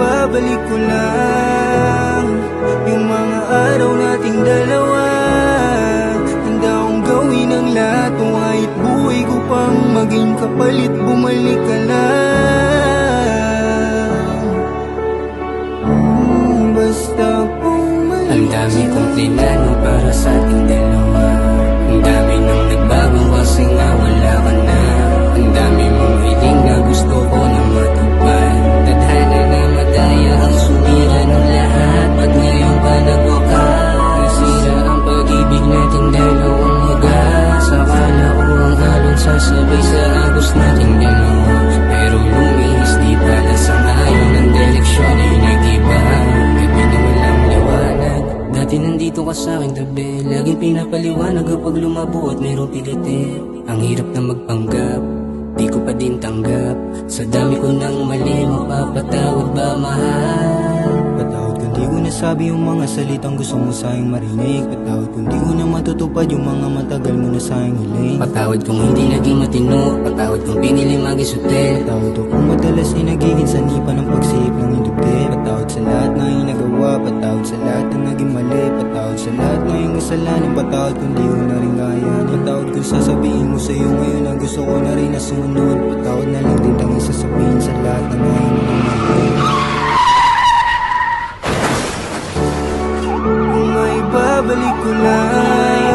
Babalik ko lang yung mga araw nating dalawa. Handa akong gawin ang lahat kung kahit buhay ko pang maging kapalit. Bumalik ka lang, basta bumalik. Ang dami kong plinano para sa ating dalawa. Ang dami nang nagbago kasi nga wala ka na. Ang dami mong hiling na gusto ko na matupad. Tadhana na madaya ang sumira ng lahat. Pag ngayon ka nagwakas, nasira ang pag-ibig natin dalawang wagas. Akala ko ang alon sasabay sa agos nating dalawa. Pero lumihis di pala sa ngayon ang direksyon ay nag-iba. Gabi na walang liwanag. Dati nandito ka sa aking tabi, laging pinapaliwanag kapag lumabo at mayroong pilite. Ang hirap na magpanggap, di ko pa din tanggap. Sa dami ko nang mali, mapapatawad ba mahal? Patawad kung di ko nasabi yung mga salitang gusto mo sa'king marinig. Patawad kung di ko na matutupad yung mga matagal mo na sa'king hiling. Patawad kung hindi naging matino, patawad kung pinili mag-isotel. Patawad kung madalas ay nagiging sanipa ng pagsihip ng indubte. Patawad sa lahat na iyong nagawa, patawad sa lahat ng naging mali. Patawad sa lahat na iyong kasalanan, patawad kung di ko na rin kaya. Patawad kung sasabihin mo sa'yo ngayon na gusto ko na rin nasunod. Patawad na lang din tanging sasabihin sa lahat na ngayon mo nang mahal. Kung may babalik ko lang